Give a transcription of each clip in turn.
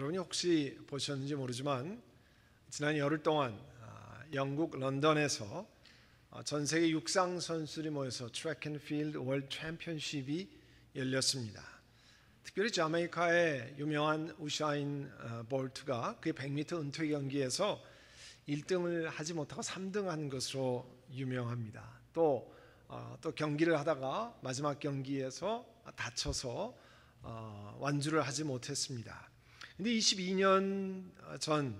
여러분이 혹시 보셨는지 모르지만 지난 열흘 동안 영국 런던에서 전 세계 육상 선수들이 모여서 트랙 앤 필드 월드 챔피언십이 열렸습니다. 특별히 자메이카의 유명한 우사인 볼트가 그의 100m 은퇴 경기에서 1등을 하지 못하고 3등한 것으로 유명합니다. 또 경기를 하다가 마지막 경기에서 다쳐서 완주를 하지 못했습니다. 근데 22년 전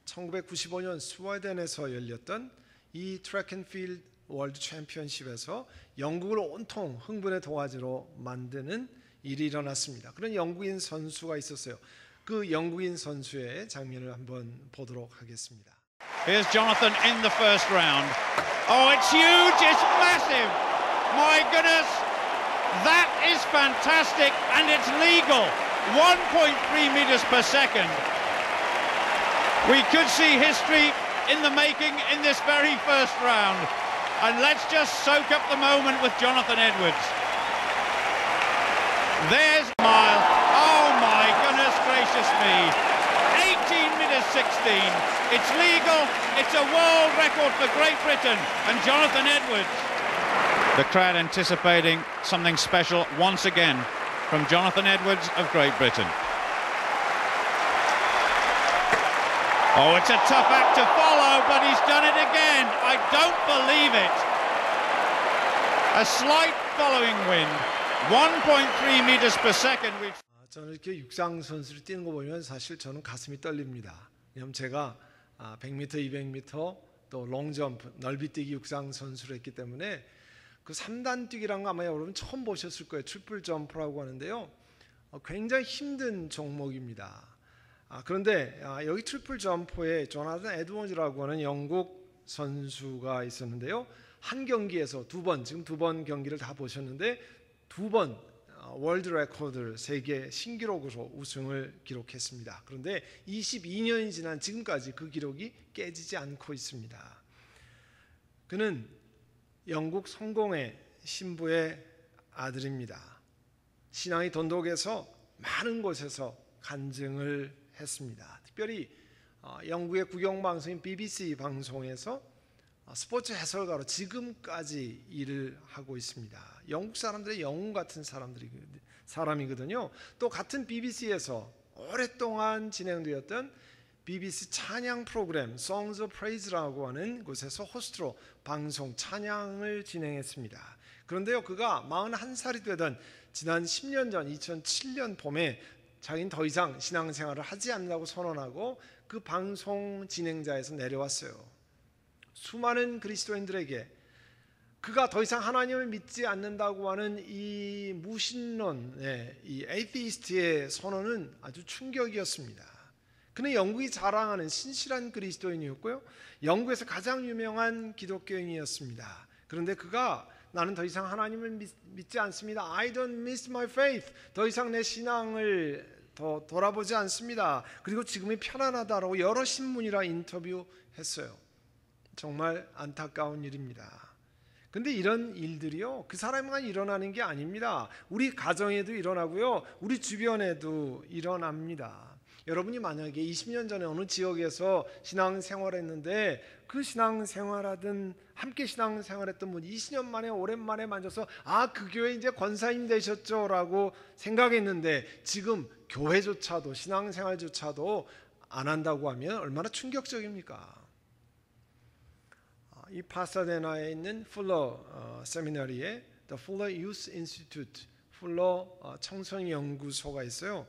1995년 스웨덴에서 열렸던 이 트랙 앤 필드 월드 챔피언십에서 영국을 온통 흥분의 도화지로 만드는 일이 일어났습니다. 그런 영국인 선수가 있었어요. 그 영국인 선수의 장면을 한번 보도록 하겠습니다. Here's Jonathan in the first round. Oh, it's huge, it's massive. My goodness, that is fantastic and it's legal. 1.3 meters per second. We could see history in the making in this very first round. And let's just soak up the moment with Jonathan Edwards. There's a mile. Oh my goodness gracious me. 18 minutes 16. It's legal. It's a world record for Great Britain and Jonathan Edwards. The crowd anticipating something special once again from Jonathan Edwards of Great Britain. Oh, it's a tough act to follow, but he's done it again. I don't believe it. A slight following wind. 1.3 meters per second. 저는 이렇게 육상 선수를 뛰는 거 보면 사실 저는 가슴이 떨립니다. 왜냐하면 제가 100m, 200m 또 롱점프, 넓이뛰기 육상 선수를 했기 때문에 그 3단 뛰기라는 거 아마 여러분 처음 보셨을 거예요. 트리플 점프라고 하는데요. 굉장히 힘든 종목입니다. 그런데 여기 트리플 점프에 조나단 에드워즈라고 하는 영국 선수가 있었는데요. 한 경기에서 지금 두 번 경기를 다 보셨는데 두 번 월드 레코드를 세계 신기록으로 우승을 기록했습니다. 그런데 22년이 지난 지금까지 그 기록이 깨지지 않고 있습니다. 그는 영국 성공의 신부의 아들입니다. 신앙이 돈독해서 많은 곳에서 간증을 했습니다. 특별히 영국의 국영방송인 BBC 방송에서 스포츠 해설가로 지금까지 일을 하고 있습니다. 영국 사람들의 영웅 같은 사람이거든요. 또 같은 BBC에서 오랫동안 진행되었던 BBC 찬양 프로그램 Songs of Praise라고 하는 곳에서 호스트로 방송 찬양을 진행했습니다. 그런데요, 그가 41살이 되던 지난 10년 전 2007년 봄에 자기는 더 이상 신앙생활을 하지 않는다고 선언하고 그 방송 진행자에서 내려왔어요. 수많은 그리스도인들에게 그가 더 이상 하나님을 믿지 않는다고 하는 이 무신론, 이 에이티스트의 선언은 아주 충격이었습니다. 그는 영국이 자랑하는 신실한 그리스도인이었고요, 영국에서 가장 유명한 기독교인이었습니다. 그런데 그가 나는 더 이상 하나님을 믿지 않습니다. I don't miss my faith. 더 이상 내 신앙을 더 돌아보지 않습니다. 그리고 지금이 편안하다라고 여러 신문이라 인터뷰했어요. 정말 안타까운 일입니다. 근데 이런 일들이요, 그 사람만 일어나는 게 아닙니다. 우리 가정에도 일어나고요, 우리 주변에도 일어납니다. 여러분이 만약에 20년 전에 어느 지역에서 신앙생활했는데 그 신앙생활하던 함께 신앙생활했던 분 20년 만에 오랜만에 만져서 그 교회 이제 권사님 되셨죠 라고 생각했는데 지금 교회조차도 신앙생활조차도 안 한다고 하면 얼마나 충격적입니까? 이 파사데나에 있는 풀러 세미나리에 The Fuller Youth Institute, 풀러 청소년 연구소가 있어요.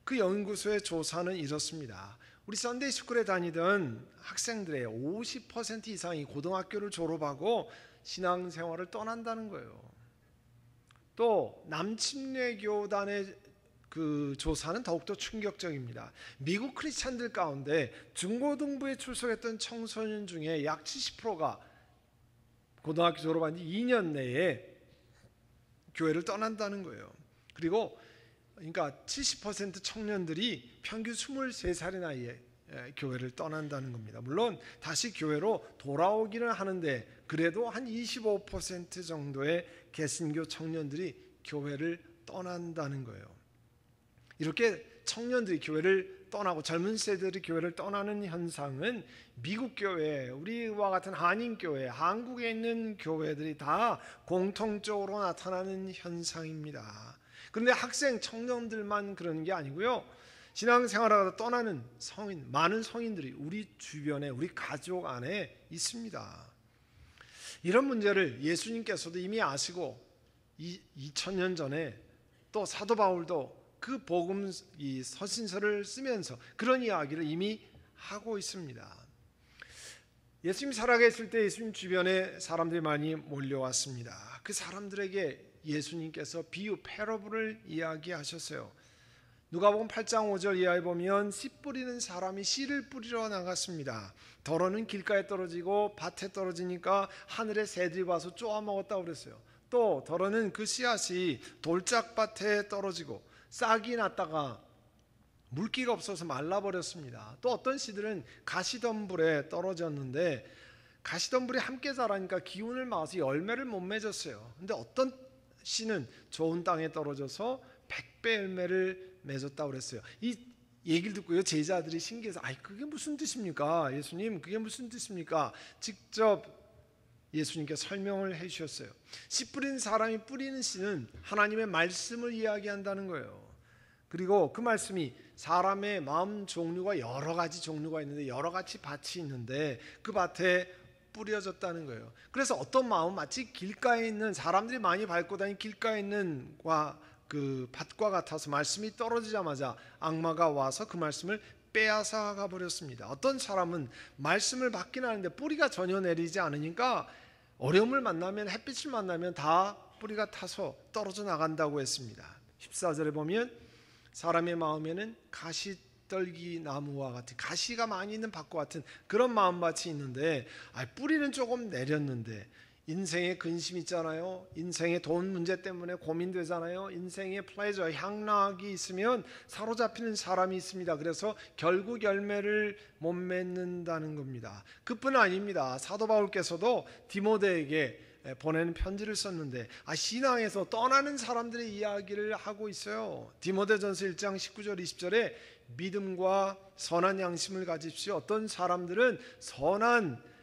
그 연구소의 조사는 이렇습니다. 우리 썬데이 스쿨에 다니던 학생들의 50% 이상이 고등학교를 졸업하고 신앙생활을 떠난다는 거예요. 또 남침례교단의 그 조사는 더욱더 충격적입니다. 미국 크리스찬들 가운데 중고등부에 출석했던 청소년 중에 약 70%가 고등학교 졸업한 지 2년 내에 교회를 떠난다는 거예요. 그리고 그러니까 70% 청년들이 평균 23살의 나이에 교회를 떠난다는 겁니다. 물론 다시 교회로 돌아오기는 하는데 그래도 한 25% 정도의 개신교 청년들이 교회를 떠난다는 거예요. 이렇게 청년들이 교회를 교회를 떠나고 젊은 세대들이 교회를 떠나는 현상은 미국 교회, 우리와 같은 한인 교회, 한국에 있는 교회들이 다 공통적으로 나타나는 현상입니다. 그런데 학생, 청년들만 그러는 게 아니고요. 신앙생활하다 떠나는 성인, 많은 성인들이 우리 주변에, 우리 가족 안에 있습니다. 이런 문제를 예수님께서도 이미 아시고 2000년 전에 또 사도 바울도 그 복음 이 서신서를 쓰면서 그런 이야기를 이미 하고 있습니다. 예수님 살아계실 때 예수님 주변에 사람들이 많이 몰려왔습니다. 그 사람들에게 예수님께서 비유 패러블을 이야기하셨어요. 누가복음 8장 5절 이하에 보면 씨 뿌리는 사람이 씨를 뿌리러 나갔습니다. 더러는 길가에 떨어지고 밭에 떨어지니까 하늘의 새들이 와서 쪼아 먹었다고 그랬어요. 또 더러는 그 씨앗이 돌짝밭에 떨어지고 싹이 났다가 물기가 없어서 말라버렸습니다. 또 어떤 씨들은 가시덤불에 떨어졌는데 가시덤불이 함께 자라니까 기운을 막아서 열매를 못 맺었어요. 근데 어떤 씨는 좋은 땅에 떨어져서 100배 열매를 맺었다고 그랬어요. 이 얘기를 듣고요, 제자들이 신기해서 그게 무슨 뜻입니까? 예수님, 그게 무슨 뜻입니까? 직접 예수님께 설명을 해주셨어요. 씨 뿌리는 사람이 뿌리는 씨는 하나님의 말씀을 이야기한다는 거예요. 그리고 그 말씀이 사람의 마음 종류가 여러 가지 종류가 있는데 여러 가지 밭이 있는데 그 밭에 뿌려졌다는 거예요. 그래서 어떤 마음, 마치 길가에 있는 사람들이 많이 밟고 다니는 길가에 있는 그 밭과 같아서 말씀이 떨어지자마자 악마가 와서 그 말씀을 빼앗아 가버렸습니다. 어떤 사람은 말씀을 받긴 하는데 뿌리가 전혀 내리지 않으니까 어려움을 만나면, 햇빛을 만나면 다 뿌리가 타서 떨어져 나간다고 했습니다. 14절에 보면 사람의 마음에는 가시떨기 나무와 같은, 가시가 많이 있는 밭과 같은 그런 마음밭이 있는데 뿌리는 조금 내렸는데 인생에 근심 있잖아요. 인생의 돈 문제 때문에 고민되잖아요. 인생의 플레저, 향락이 있으면 사로잡히는 사람이 있습니다. 그래서 결국 열매를 못 맺는다는 겁니다. 그뿐 아닙니다. 사도 바울께서도 디모데에게 보내는 편지를 썼는데 신앙에서 떠나는 사람들의 이야기를 하고 있어요. 디모데전서 1장 19절 20절에 믿음과 선한 양심을 가집시오. 어떤 사람들은 선한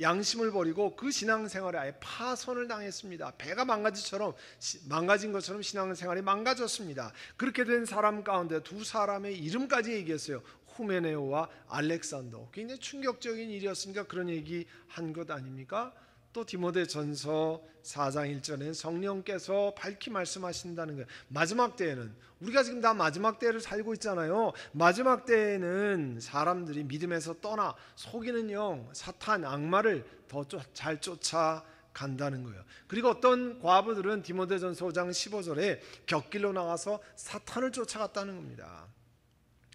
양심을 버리고 그 신앙생활에 아예 파손을 당했습니다. 배가 망가진 것처럼 신앙생활이 망가졌습니다. 그렇게 된 사람 가운데 두 사람의 이름까지 얘기했어요. 후메네오와 알렉산더. 굉장히 충격적인 일이었으니까 그런 얘기 한 것 아닙니까? 또 디모데전서 4장 1절에는 성령께서 밝히 말씀하신다는 거예요. 마지막 때에는, 우리가 지금 다 마지막 때를 살고 있잖아요. 마지막 때에는 사람들이 믿음에서 떠나 속이는 영, 사탄, 악마를 더 잘 쫓아간다는 거예요. 그리고 어떤 과부들은 디모데전서 5장 15절에 곁길로 나가서 사탄을 쫓아갔다는 겁니다.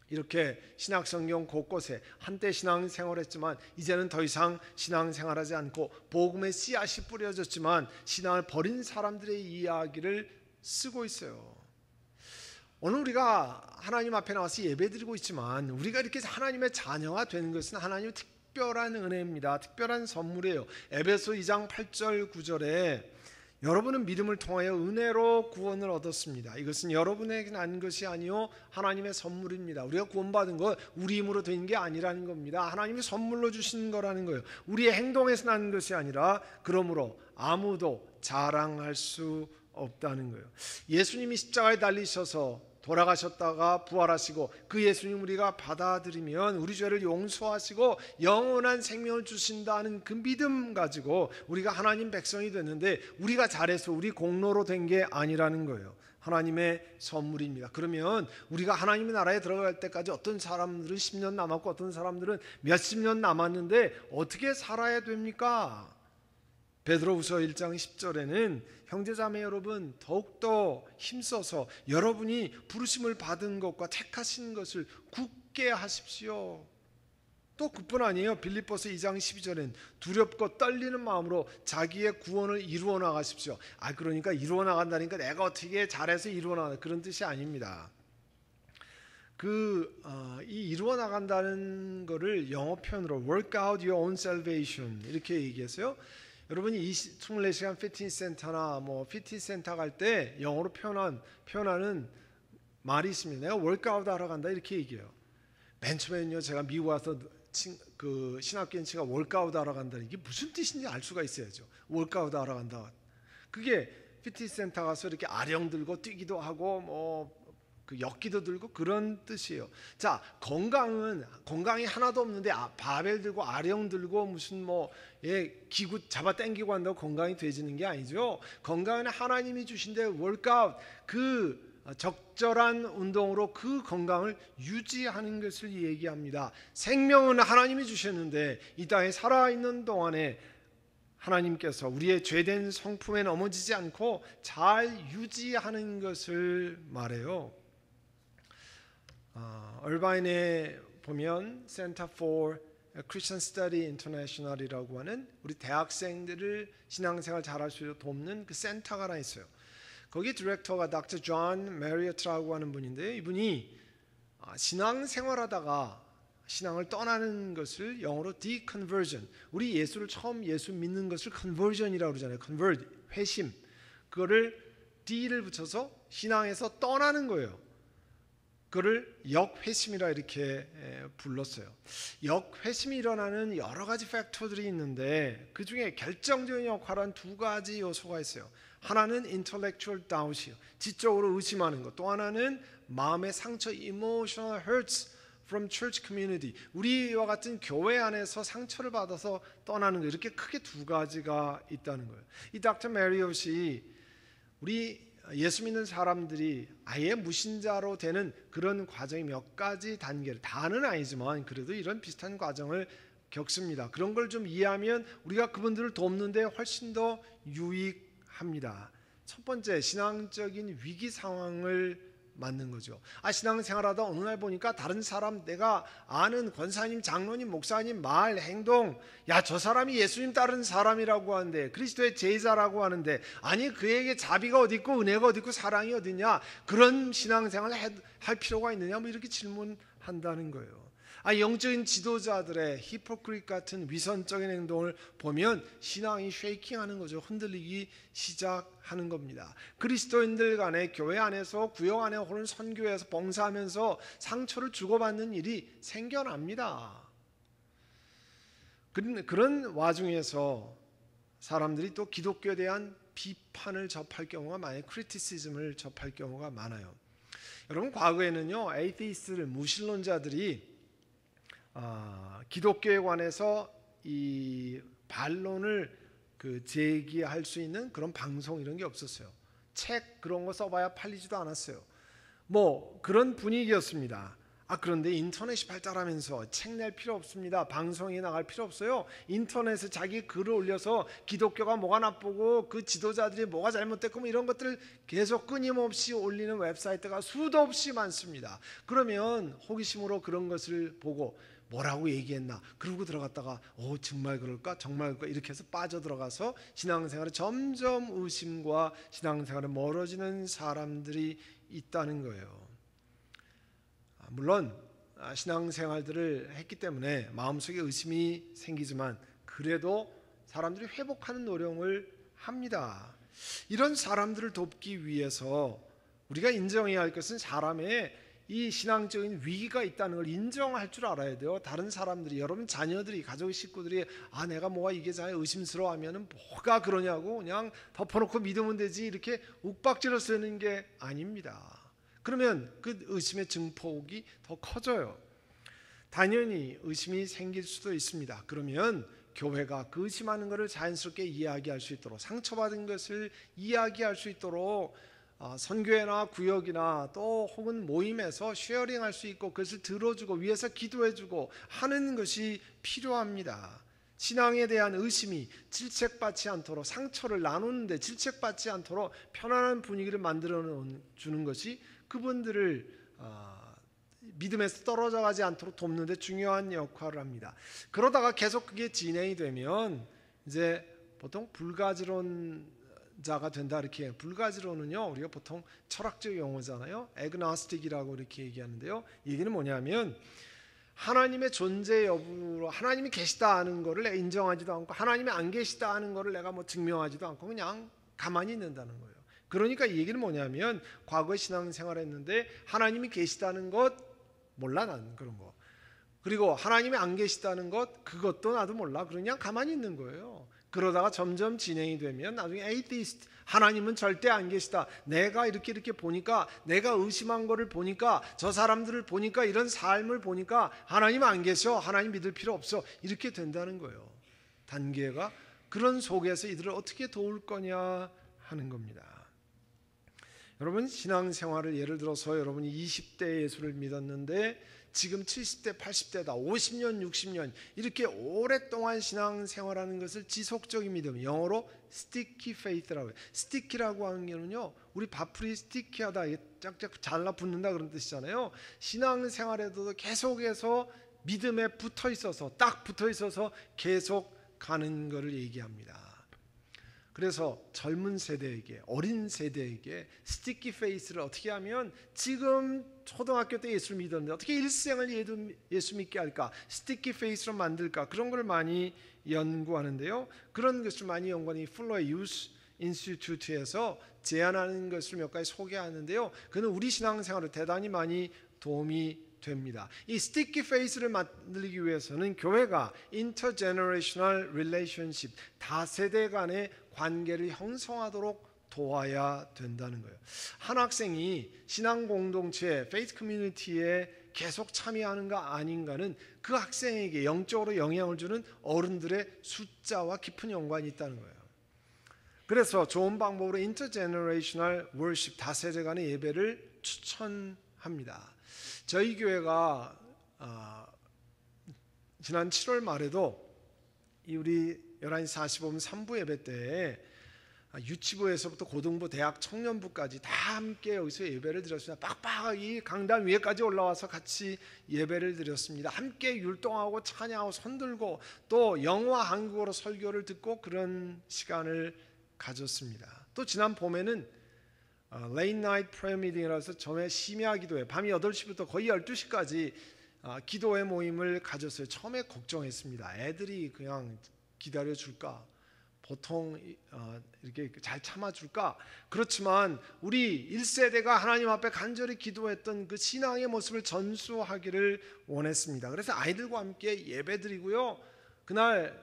이렇게 신약성경 곳곳에 한때 신앙생활했지만 이제는 더 이상 신앙생활하지 않고 복음의 씨앗이 뿌려졌지만 신앙을 버린 사람들의 이야기를 쓰고 있어요. 오늘 우리가 하나님 앞에 나와서 예배드리고 있지만 우리가 이렇게 하나님의 자녀가 되는 것은 하나님의 특별한 은혜입니다. 특별한 선물이에요. 에베소 2장 8절 9절에 여러분은 믿음을 통하여 은혜로 구원을 얻었습니다. 이것은 여러분에게 난 것이 아니요 하나님의 선물입니다. 우리가 구원받은 것 우리 힘으로 된 게 아니라는 겁니다. 하나님이 선물로 주신 거라는 거예요. 우리의 행동에서 난 것이 아니라 그러므로 아무도 자랑할 수 없다는 거예요. 예수님이 십자가에 달리셔서 돌아가셨다가 부활하시고 그 예수님 우리가 받아들이면 우리 죄를 용서하시고 영원한 생명을 주신다는 그 믿음 가지고 우리가 하나님 백성이 됐는데 우리가 잘해서 우리 공로로 된 게 아니라는 거예요. 하나님의 선물입니다. 그러면 우리가 하나님의 나라에 들어갈 때까지 어떤 사람들은 10년 남았고 어떤 사람들은 몇십 년 남았는데 어떻게 살아야 됩니까? 베드로후서 1장 10절에는 형제자매 여러분 더욱더 힘써서 여러분이 부르심을 받은 것과 택하신 것을 굳게 하십시오. 또 그뿐 아니에요. 빌립보서 2장 12절엔 두렵고 떨리는 마음으로 자기의 구원을 이루어 나가십시오. 그러니까 이루어 나간다니까 내가 어떻게 잘해서 이루어 나간다 그런 뜻이 아닙니다. 이 이루어 나간다는 거를 영어 표현으로 work out your own salvation 이렇게 얘기했어요. 여러분이 24시간 피트니스 센터나 피트니스 센터 갈 때 영어로 표현하는 말이 있습니다. 내가 월크아웃 하러 간다 이렇게 얘기해요. 맨 처음에는요 제가 미국 와서 그 신학교인 친구가 월크아웃 하러 간다 이게 무슨 뜻인지 알 수가 있어야죠. 월크아웃 하러 간다. 그게 피트니스 센터 가서 이렇게 아령 들고 뛰기도 하고 뭐 그 역기도 들고 그런 뜻이에요. 자, 건강이 하나도 없는데 바벨 들고 아령 들고 무슨 뭐 기구 잡아 당기고 한다고 건강이 되지는 게 아니죠. 건강은 하나님이 주신데 월크아웃 그 적절한 운동으로 그 건강을 유지하는 것을 얘기합니다. 생명은 하나님이 주셨는데 이 땅에 살아있는 동안에 하나님께서 우리의 죄된 성품에 넘어지지 않고 잘 유지하는 것을 말해요. 얼바인에 보면 Center for Christian Study International이라고 하는 우리 대학생들을 신앙생활 잘할 수 있도록 돕는 그 센터가 하나 있어요. 거기 디렉터가 Dr. 존 메리어트라고 하는 분인데요. 이분이 신앙생활하다가 신앙을 떠나는 것을 영어로 deconversion, 우리 예수 믿는 것을 conversion이라고 그러잖아요. convert, 회심. 그거를 D를 붙여서 신앙에서 떠나는 거예요. 그거를 역회심이라 이렇게 불렀어요. 역회심이 일어나는 여러 가지 팩터들이 있는데 그 중에 결정적인 역할을 한 두 가지 요소가 있어요. 하나는 intellectual doubt이요, 지적으로 의심하는 것. 또 하나는 마음의 상처, emotional hurts from church community, 우리와 같은 교회 안에서 상처를 받아서 떠나는 거. 이렇게 크게 두 가지가 있다는 거예요. 이 닥터 메리엇이 우리 예수 믿는 사람들이 아예 무신자로 되는 그런 과정이 몇 가지 단계를, 다는 아니지만 그래도 이런 비슷한 과정을 겪습니다. 그런 걸 좀 이해하면 우리가 그분들을 돕는데 훨씬 더 유익합니다. 첫 번째, 신앙적인 위기 상황을 맞는 거죠. 신앙생활하다 어느 날 보니까 다른 사람, 내가 아는 권사님, 장로님, 목사님 말, 행동, 야, 저 사람이 예수님 따르는 사람이라고 하는데, 그리스도의 제자라고 하는데, 아니 그에게 자비가 어디 있고 은혜가 어디 있고 사랑이 어디 있냐, 그런 신앙생활을 할 필요가 있느냐, 뭐 이렇게 질문한다는 거예요. 영적인 지도자들의 히포크릿 같은 위선적인 행동을 보면 신앙이 쉐이킹하는 거죠. 흔들리기 시작하는 겁니다. 그리스도인들 간에 교회 안에서 구역 안에 혹은 선교회에서 봉사하면서 상처를 주고받는 일이 생겨납니다. 그런 와중에서 사람들이 또 기독교에 대한 비판을 접할 경우가 많아요. 크리티시즘을 접할 경우가 많아요. 여러분, 과거에는요 에이티스트들, 무신론자들이 기독교에 관해서 이 반론을 제기할 수 있는 그런 방송 이런 게 없었어요. 책 그런 거 써봐야 팔리지도 않았어요. 뭐 그런 분위기였습니다. 그런데 인터넷이 발달하면서 책 낼 필요 없습니다. 방송에 나갈 필요 없어요. 인터넷에 자기 글을 올려서 기독교가 뭐가 나쁘고 그 지도자들이 뭐가 잘못됐고 뭐 이런 것들을 계속 끊임없이 올리는 웹사이트가 수도 없이 많습니다. 그러면 호기심으로 그런 것을 보고 뭐라고 얘기했나, 그러고 들어갔다가 정말 그럴까, 정말 그럴까, 이렇게 해서 빠져들어가서 신앙생활에 점점 의심과 신앙생활에 멀어지는 사람들이 있다는 거예요. 물론 신앙생활들을 했기 때문에 마음속에 의심이 생기지만 그래도 사람들이 회복하는 노력을 합니다. 이런 사람들을 돕기 위해서 우리가 인정해야 할 것은 사람의 이 신앙적인 위기가 있다는 걸 인정할 줄 알아야 돼요. 다른 사람들이, 여러분 자녀들이, 가족 식구들이 내가 뭐가 이게 잘 의심스러워하면 뭐가 그러냐고 그냥 덮어놓고 믿으면 되지 이렇게 욱박질러 쓰는 게 아닙니다. 그러면 그 의심의 증폭이 더 커져요. 당연히 의심이 생길 수도 있습니다. 그러면 교회가 그 의심하는 것을 자연스럽게 이야기할 수 있도록, 상처받은 것을 이야기할 수 있도록 선교회나 구역이나 또 혹은 모임에서 쉐어링할 수 있고 그것을 들어주고 위에서 기도해주고 하는 것이 필요합니다. 신앙에 대한 의심이 질책받지 않도록, 상처를 나누는데 질책받지 않도록 편안한 분위기를 만들어 주는 것이 그분들을 믿음에서 떨어져 가지 않도록 돕는 데 중요한 역할을 합니다. 그러다가 계속 그게 진행이 되면 이제 보통 불가지론자가 된다 이렇게 해요. 불가지론은요 우리가 보통 철학적 용어잖아요. 애그노스틱이라고 이렇게 얘기하는데요. 얘기는 뭐냐면 하나님의 존재 여부로, 하나님이 계시다 하는 거를 인정하지도 않고 하나님이 안 계시다 하는 거를 내가 뭐 증명하지도 않고 그냥 가만히 있는다는 거예요. 그러니까 이 얘기는 뭐냐면 과거에 신앙생활 했는데 하나님이 계시다는 것 몰라, 난 그런 거. 그리고 하나님이 안 계시다는 것, 그것도 나도 몰라. 그냥 가만히 있는 거예요. 그러다가 점점 진행이 되면 나중에 에이티스트, 하나님은 절대 안 계시다. 내가 이렇게 보니까, 내가 의심한 거를 보니까, 저 사람들을 보니까, 이런 삶을 보니까 하나님 안 계셔. 하나님 믿을 필요 없어. 이렇게 된다는 거예요. 단계가. 그런 속에서 이들을 어떻게 도울 거냐 하는 겁니다. 여러분, 신앙생활을 예를 들어서 여러분이 20대 예수를 믿었는데 지금 70대, 80대다, 50년, 60년 이렇게 오랫동안 신앙생활하는 것을 지속적인 믿음, 영어로 sticky faith라고 해요. sticky라고 하는 게는요, 우리 밥풀이 스티키하다, 짝짝 잘라 붙는다 그런 뜻이잖아요. 신앙생활에도 계속해서 믿음에 붙어 있어서, 딱 붙어 있어서 계속 가는 것을 얘기합니다. 그래서 젊은 세대에게, 어린 세대에게 스티키 페이스를 어떻게 하면, 지금 초등학교 때 예수를 믿었는데 어떻게 일생을 예수 믿게 할까, 스티키 페이스로 만들까, 그런 걸 많이 연구하는데요. 그런 것을 많이 연구하는 플러의 유스 인스티튜트에서 제안하는 것을 몇 가지 소개하는데요. 그는 우리 신앙생활에 대단히 많이 도움이 됩니다. 이 스티키 페이스를 만들기 위해서는 교회가 intergenerational relationship, 다세대 간의 관계를 형성하도록 도와야 된다는 거예요. 한 학생이 신앙 공동체, 페이스 커뮤니티에 계속 참여하는가 아닌가는 그 학생에게 영적으로 영향을 주는 어른들의 숫자와 깊은 연관이 있다는 거예요. 그래서 좋은 방법으로 intergenerational worship, 다세대 간의 예배를 추천합니다. 저희 교회가 지난 7월 말에도 우리 11시 45분 3부 예배 때 유치부에서부터 고등부, 대학, 청년부까지 다 함께 여기서 예배를 드렸습니다. 빡빡하게 강단 위에까지 올라와서 같이 예배를 드렸습니다. 함께 율동하고 찬양하고 손들고 또 영어와 한국어로 설교를 듣고 그런 시간을 가졌습니다. 또 지난 봄에는 Late Night Prayer Meeting이라서 점에 심야 기도회, 밤이 8시부터 거의 12시까지 기도회 모임을 가졌어요. 처음에 걱정했습니다. 애들이 그냥 기다려줄까? 보통 이렇게 잘 참아줄까? 그렇지만 우리 1세대가 하나님 앞에 간절히 기도했던 그 신앙의 모습을 전수하기를 원했습니다. 그래서 아이들과 함께 예배드리고요, 그날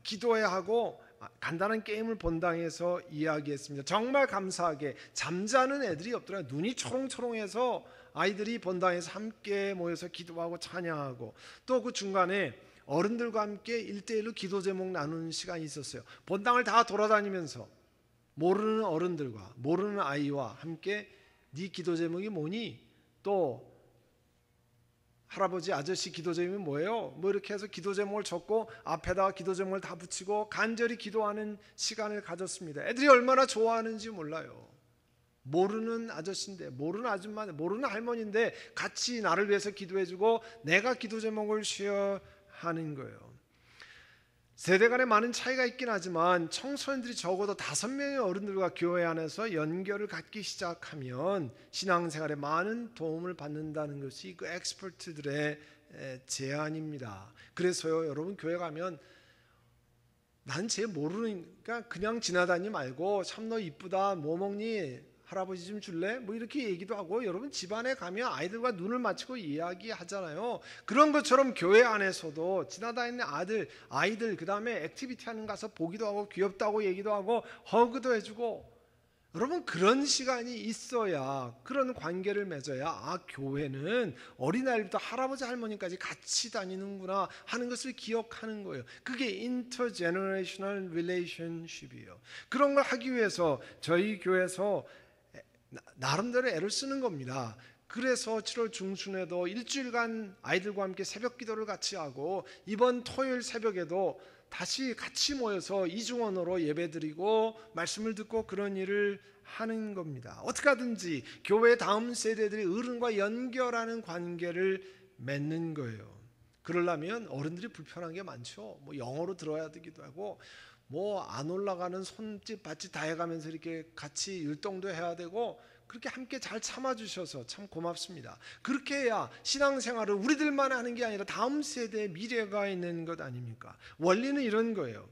기도회하고 간단한 게임을 본당에서 이야기했습니다. 정말 감사하게 잠자는 애들이 없더라고요. 눈이 초롱초롱해서 아이들이 본당에서 함께 모여서 기도하고 찬양하고, 또 그 중간에 어른들과 함께 1대1로 기도 제목 나누는 시간이 있었어요. 본당을 다 돌아다니면서 모르는 어른들과 모르는 아이와 함께 네 기도 제목이 뭐니? 또 할아버지, 아저씨 기도 제목이 뭐예요? 뭐 이렇게 해서 기도 제목을 적고 앞에다가 기도 제목을 다 붙이고 간절히 기도하는 시간을 가졌습니다. 애들이 얼마나 좋아하는지 몰라요. 모르는 아저씨인데, 모르는 아줌마인데, 모르는 할머니인데 같이 나를 위해서 기도해주고 내가 기도 제목을 쉬어 하는 거예요. 세대 간에 많은 차이가 있긴 하지만 청소년들이 적어도 5명의 어른들과 교회 안에서 연결을 갖기 시작하면 신앙생활에 많은 도움을 받는다는 것이 그 엑스퍼트들의 제안입니다. 그래서요, 여러분 교회 가면 난 쟤 모르니까 그냥 지나다니지 말고 참 너 이쁘다, 뭐 먹니? 할아버지 좀 줄래? 뭐 이렇게 얘기도 하고, 여러분 집안에 가면 아이들과 눈을 맞추고 이야기하잖아요. 그런 것처럼 교회 안에서도 지나다니는 아이들 그 다음에 액티비티 하는 가서 보기도 하고 귀엽다고 얘기도 하고 허그도 해주고, 여러분 그런 시간이 있어야, 그런 관계를 맺어야 교회는 어린아이부터 할아버지 할머니까지 같이 다니는구나 하는 것을 기억하는 거예요. 그게 intergenerational relationship이에요. 그런 걸 하기 위해서 저희 교회에서 나름대로 애를 쓰는 겁니다. 그래서 7월 중순에도 일주일간 아이들과 함께 새벽 기도를 같이 하고, 이번 토요일 새벽에도 다시 같이 모여서 이중언어로 예배드리고 말씀을 듣고 그런 일을 하는 겁니다. 어떻게 하든지 교회 다음 세대들이 어른과 연결하는 관계를 맺는 거예요. 그러려면 어른들이 불편한 게 많죠. 뭐 영어로 들어야 되기도 하고, 뭐 안 올라가는 손짓 받짓 다 해가면서 이렇게 같이 율동도 해야 되고, 그렇게 함께 잘 참아주셔서 참 고맙습니다. 그렇게 해야 신앙생활을 우리들만 하는 게 아니라 다음 세대의 미래가 있는 것 아닙니까? 원리는 이런 거예요.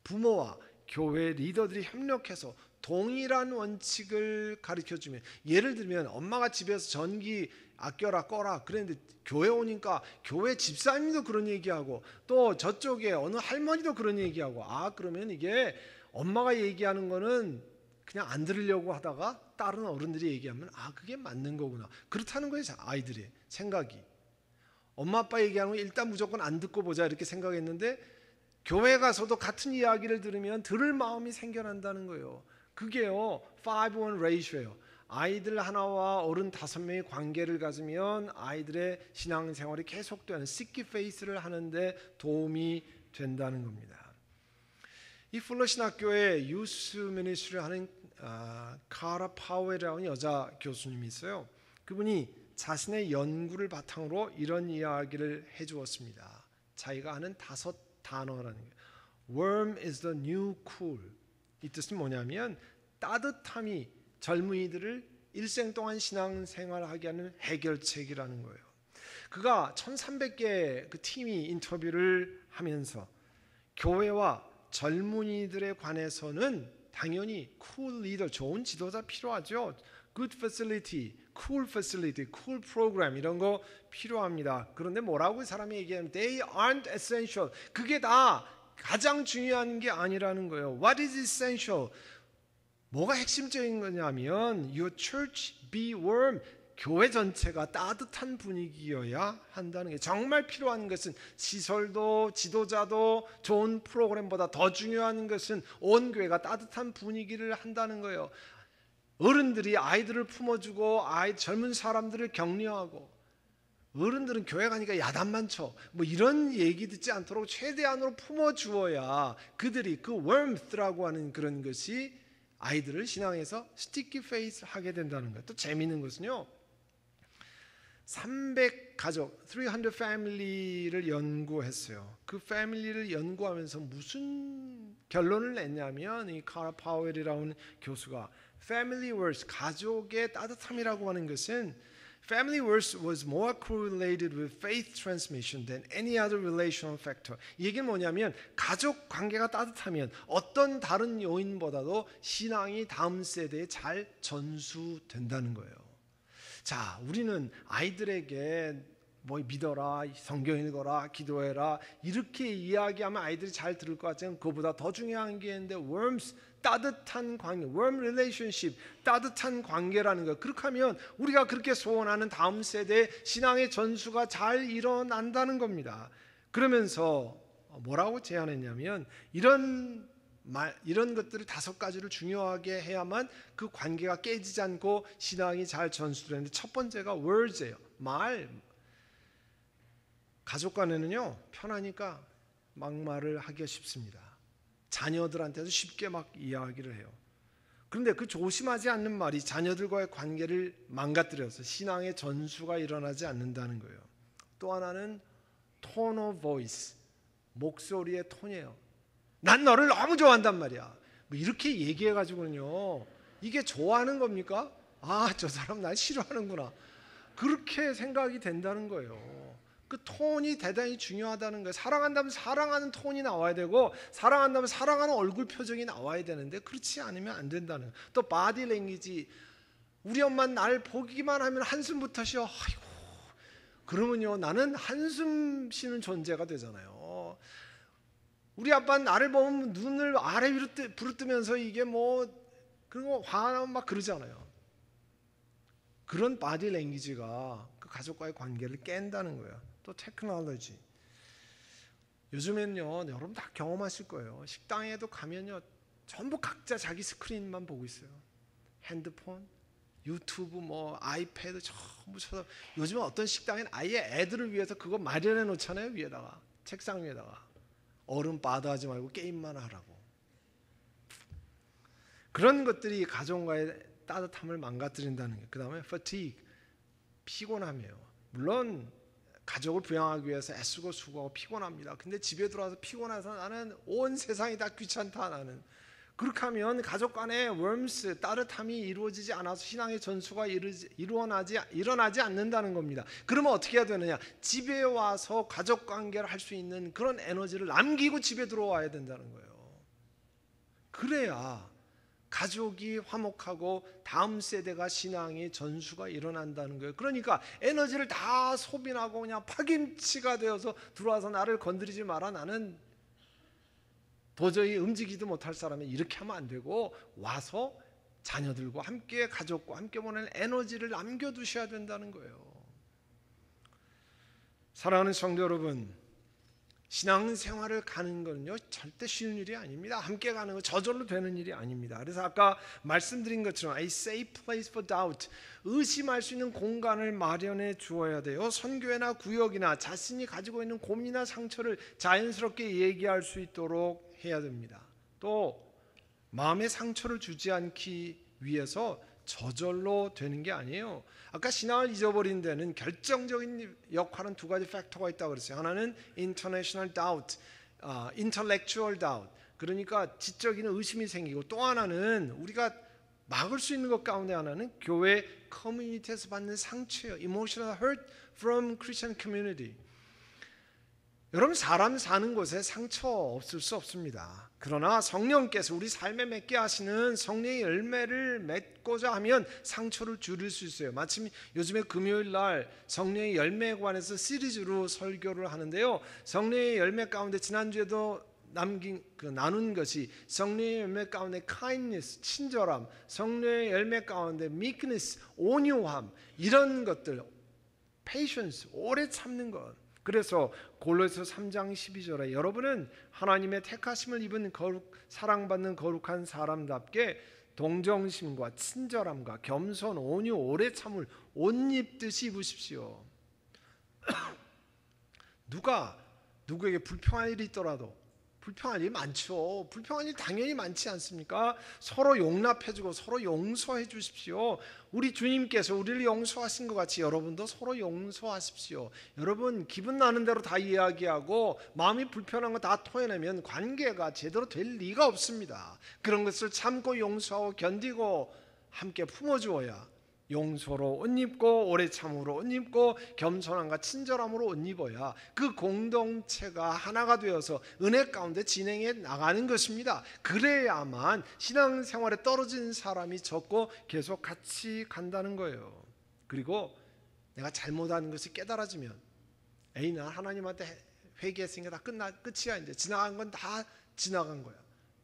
부모와 교회 리더들이 협력해서 동일한 원칙을 가르쳐주면, 예를 들면 엄마가 집에서 전기 아껴라 꺼라 그랬는데 교회 오니까 교회 집사님도 그런 얘기하고 또 저쪽에 어느 할머니도 그런 얘기하고, 그러면 이게 엄마가 얘기하는 거는 그냥 안 들으려고 하다가 다른 어른들이 얘기하면 그게 맞는 거구나, 그렇다는 거예요. 아이들의 생각이. 엄마 아빠 얘기하는 거 일단 무조건 안 듣고 보자 이렇게 생각했는데 교회 가서도 같은 이야기를 들으면 들을 마음이 생겨난다는 거예요. 그게요 5-1 ratio예요. 아이들 하나와 어른 5명의 관계를 가지면 아이들의 신앙생활이 계속되는 sticky face를 하는데 도움이 된다는 겁니다. 이 풀러 신학교에 유스 미니스트리를 하는 카라 파웰이라는 여자 교수님이 있어요. 그분이 자신의 연구를 바탕으로 이런 이야기를 해주었습니다. 자기가 아는 5 단어라는 거예요. Warm is the new cool. 이 뜻은 뭐냐면 따뜻함이 젊은이들을 일생 동안 신앙생활하게 하는 해결책이라는 거예요. 그가 1300개 그 팀이 인터뷰를 하면서 교회와 젊은이들에 관해서는 당연히 cool leader, 좋은 지도자 필요하죠. good facility, cool facility, cool program 이런 거 필요합니다. 그런데 뭐라고 이 사람이 얘기하면 they aren't essential. 그게 다 가장 중요한 게 아니라는 거예요. What is essential? 뭐가 핵심적인 거냐면 your church be warm. 교회 전체가 따뜻한 분위기여야 한다는 게 정말 필요한 것은 시설도 지도자도 좋은 프로그램보다 더 중요한 것은 온 교회가 따뜻한 분위기를 한다는 거예요. 어른들이 아이들을 품어주고 젊은 사람들을 격려하고, 어른들은 교회 가니까 야단만 쳐 뭐 이런 얘기 듣지 않도록 최대한으로 품어주어야 그들이 그 warmth라고 하는 그런 것이 아이들을 신앙에서 스티키 페이스 하게 된다는 거예요. 또 재미있는 것은요 300 가족, 300 패밀리를 연구했어요. 그 패밀리를 연구하면서 무슨 결론을 냈냐면 이 카라 파웰이라는 교수가 Family verse, 가족의 따뜻함이라고 하는 것은 Family verse was more correlated with faith transmission than any other relational factor. 이 얘기는 뭐냐면 가족 관계가 따뜻하면 어떤 다른 요인보다도 신앙이 다음 세대에 잘 전수된다는 거예요. 자, 우리는 아이들에게 뭐 믿어라, 성경 읽어라, 기도해라 이렇게 이야기하면 아이들이 잘 들을 것 같지만 그보다 더 중요한 게 있는데 warmth, 따뜻한 관계, warm relationship, 따뜻한 관계라는 거. 그렇게 하면 우리가 그렇게 소원하는 다음 세대 신앙의 전수가 잘 일어난다는 겁니다. 그러면서 뭐라고 제안했냐면 이런 것들을 5가지를 중요하게 해야만 그 관계가 깨지지 않고 신앙이 잘 전수되는데 첫 번째가 words예요. 말. 가족 간에는요 편하니까 막말을 하기가 쉽습니다. 자녀들한테도 쉽게 막 이야기를 해요. 그런데 그 조심하지 않는 말이 자녀들과의 관계를 망가뜨려서 신앙의 전수가 일어나지 않는다는 거예요. 또 하나는 tone of voice, 목소리의 톤이에요. 난 너를 너무 좋아한단 말이야. 뭐 이렇게 얘기해가지고는요 이게 좋아하는 겁니까? 저 사람 날 싫어하는구나 그렇게 생각이 된다는 거예요. 그 톤이 대단히 중요하다는 거예요. 사랑한다면 사랑하는 톤이 나와야 되고 사랑한다면 사랑하는 얼굴 표정이 나와야 되는데 그렇지 않으면 안 된다는 거예요. 또 바디 랭귀지. 우리 엄마 날 보기만 하면 한숨부터 쉬어. 아이고 그러면요 나는 한숨 쉬는 존재가 되잖아요. 우리 아빠는 나를 보면 눈을 아래 위로 부르뜨면서 이게 뭐 그런 거 화나면 막 그러잖아요. 그런 바디 랭귀지가 그 가족과의 관계를 깬다는 거예요. 또 테크놀로지. 요즘엔요 여러분 다 경험하실 거예요. 식당에도 가면요 전부 각자 자기 스크린만 보고 있어요. 핸드폰, 유튜브, 뭐 아이패드 전부 쳐서 요즘은 어떤 식당에는 아예 애들을 위해서 그거 마련해 놓잖아요. 위에다가 책상 위에다가 어른 바다하지 말고 게임만 하라고. 그런 것들이 가정과의 따뜻함을 망가뜨린다는 거예요. 그 다음에 fatigue, 피곤함이에요. 물론 가족을 부양하기 위해서 애쓰고 수고하고 피곤합니다. 근데 집에 들어와서 피곤해서 나는 온 세상이 다 귀찮다 나는. 그렇게 하면 가족 간의 warmth, 따뜻함이 이루어지지 않아서 신앙의 전수가 일어나지 않는다는 겁니다. 그러면 어떻게 해야 되느냐? 집에 와서 가족 관계를 할 수 있는 그런 에너지를 남기고 집에 들어와야 된다는 거예요. 그래야 가족이 화목하고 다음 세대가 신앙의 전수가 일어난다는 거예요. 그러니까 에너지를 다 소비하고 그냥 파김치가 되어서 들어와서 나를 건드리지 마라, 나는 도저히 움직이지도 못할 사람이, 이렇게 하면 안 되고 와서 자녀들과 함께, 가족과 함께 보내는 에너지를 남겨두셔야 된다는 거예요. 사랑하는 성도 여러분, 신앙생활을 가는 건요 절대 쉬운 일이 아닙니다. 함께 가는 건 저절로 되는 일이 아닙니다. 그래서 아까 말씀드린 것처럼 A safe place for doubt, 의심할 수 있는 공간을 마련해 주어야 돼요. 선교회나 구역이나 자신이 가지고 있는 고민이나 상처를 자연스럽게 얘기할 수 있도록 해야 됩니다. 또 마음의 상처를 주지 않기 위해서 저절로 되는 게 아니에요. 아까 신앙을 잊어버린 데는 결정적인 역할은 두 가지 팩터가 있다고 그랬어요. 하나는 international doubt, intellectual doubt, 그러니까 지적인 의심이 생기고, 또 하나는 우리가 막을 수 있는 것 가운데 하나는 교회 커뮤니티에서 받는 상처예요. emotional hurt from Christian community. 여러분, 사람 사는 곳에 상처 없을 수 없습니다. 그러나 성령께서 우리 삶에 맺게 하시는 성령의 열매를 맺고자 하면 상처를 줄일 수 있어요. 마침 요즘에 금요일 날 성령의 열매에 관해서 시리즈로 설교를 하는데요, 성령의 열매 가운데 지난주에도 나눈 것이 성령의 열매 가운데 kindness, 친절함, 성령의 열매 가운데 meekness, 온유함, 이런 것들, patience, 오래 참는 것. 그래서 골로새서 3장 12절에 여러분은 하나님의 택하심을 입은 사랑받는 거룩한 사람답게 동정심과 친절함과 겸손, 온유, 오래 참을 옷 입듯이 입으십시오. 누가 누구에게 불평할 일이 있더라도, 불평할 일이 많죠. 불평할 일 당연히 많지 않습니까? 서로 용납해주고 서로 용서해 주십시오. 우리 주님께서 우리를 용서하신 것 같이 여러분도 서로 용서하십시오. 여러분, 기분 나는 대로 다 이야기하고 마음이 불편한 거 다 토해내면 관계가 제대로 될 리가 없습니다. 그런 것을 참고 용서하고 견디고 함께 품어주어야 용서로 옷 입고 오래 참으로 옷 입고 겸손함과 친절함으로 옷 입어야 그 공동체가 하나가 되어서 은혜 가운데 진행해 나가는 것입니다. 그래야만 신앙생활에 떨어진 사람이 적고 계속 같이 간다는 거예요. 그리고 내가 잘못하는 것이 깨달아지면 에이, 나 하나님한테 회개했으니까 다 끝이야, 이제 지나간 건 다 지나간 거야,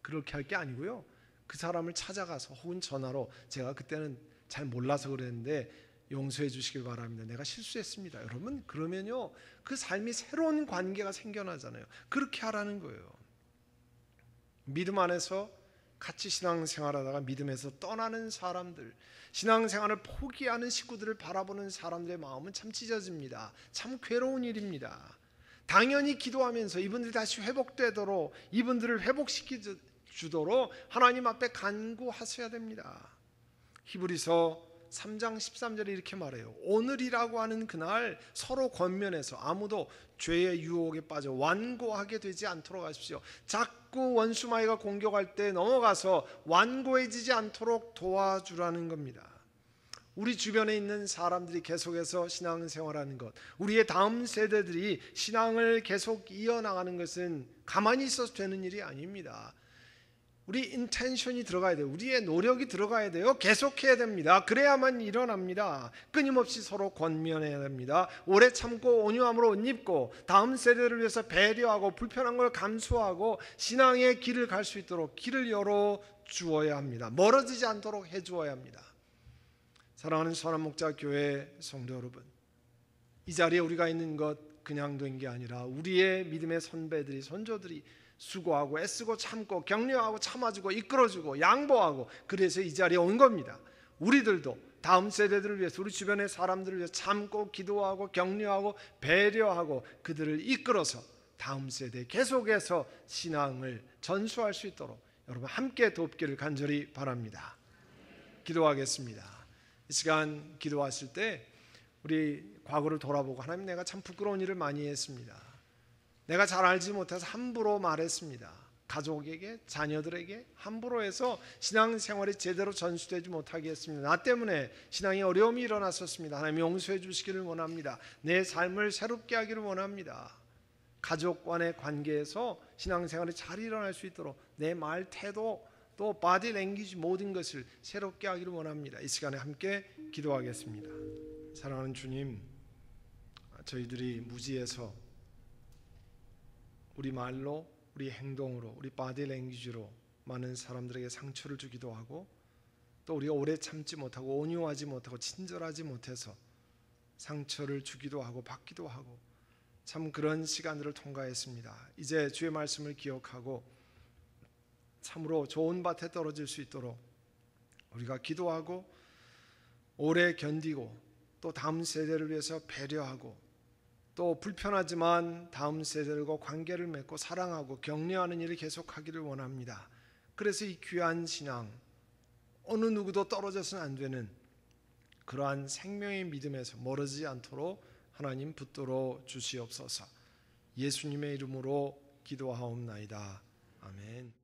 그렇게 할 게 아니고요, 그 사람을 찾아가서 혹은 전화로 제가 그때는 잘 몰라서 그랬는데 용서해 주시길 바랍니다, 내가 실수했습니다, 여러분, 그러면요 그 삶이 새로운 관계가 생겨나잖아요. 그렇게 하라는 거예요. 믿음 안에서 같이 신앙생활하다가 믿음에서 떠나는 사람들, 신앙생활을 포기하는 식구들을 바라보는 사람들의 마음은 참 찢어집니다. 참 괴로운 일입니다. 당연히 기도하면서 이분들이 다시 회복되도록, 이분들을 회복시켜주도록 하나님 앞에 간구하셔야 됩니다. 히브리서 3장 13절에 이렇게 말해요. 오늘이라고 하는 그날 서로 권면해서 아무도 죄의 유혹에 빠져 완고하게 되지 않도록 하십시오. 자꾸 원수마귀가 공격할 때 넘어가서 완고해지지 않도록 도와주라는 겁니다. 우리 주변에 있는 사람들이 계속해서 신앙생활하는 것, 우리의 다음 세대들이 신앙을 계속 이어나가는 것은 가만히 있어서 되는 일이 아닙니다. 우리 인텐션이 들어가야 돼요. 우리의 노력이 들어가야 돼요. 계속해야 됩니다. 그래야만 일어납니다. 끊임없이 서로 권면해야 됩니다. 오래 참고 온유함으로 옷 입고 다음 세대를 위해서 배려하고 불편한 걸 감수하고 신앙의 길을 갈 수 있도록 길을 열어주어야 합니다. 멀어지지 않도록 해주어야 합니다. 사랑하는 선한목자교회 성도 여러분, 이 자리에 우리가 있는 것 그냥 된 게 아니라 우리의 믿음의 선배들이, 선조들이 수고하고 애쓰고 참고 격려하고 참아주고 이끌어주고 양보하고 그래서 이 자리에 온 겁니다. 우리들도 다음 세대들을 위해서, 우리 주변의 사람들을 위해서 참고 기도하고 격려하고 배려하고 그들을 이끌어서 다음 세대에 계속해서 신앙을 전수할 수 있도록 여러분 함께 돕기를 간절히 바랍니다. 기도하겠습니다. 이 시간 기도하실 때 우리 과거를 돌아보고, 하나님, 내가 참 부끄러운 일을 많이 했습니다. 내가 잘 알지 못해서 함부로 말했습니다. 가족에게, 자녀들에게 함부로 해서 신앙생활이 제대로 전수되지 못하게 했습니다. 나 때문에 신앙에 어려움이 일어났었습니다. 하나님 용서해 주시기를 원합니다. 내 삶을 새롭게 하기를 원합니다. 가족 간의 관계에서 신앙생활이 잘 일어날 수 있도록 내 말, 태도, 또 바디 랭귀지 모든 것을 새롭게 하기를 원합니다. 이 시간에 함께 기도하겠습니다. 사랑하는 주님, 저희들이 무지에서 우리 말로, 우리 행동으로, 우리 바디 랭귀지로 많은 사람들에게 상처를 주기도 하고, 또 우리가 오래 참지 못하고 온유하지 못하고 친절하지 못해서 상처를 주기도 하고 받기도 하고, 참 그런 시간들을 통과했습니다. 이제 주의 말씀을 기억하고 참으로 좋은 밭에 떨어질 수 있도록 우리가 기도하고 오래 견디고, 또 다음 세대를 위해서 배려하고, 또 불편하지만 다음 세대들과 관계를 맺고 사랑하고 격려하는 일을 계속하기를 원합니다. 그래서 이 귀한 신앙, 어느 누구도 떨어져서는 안 되는 그러한 생명의 믿음에서 멀어지지 않도록 하나님 붙들어 주시옵소서. 예수님의 이름으로 기도하옵나이다. 아멘.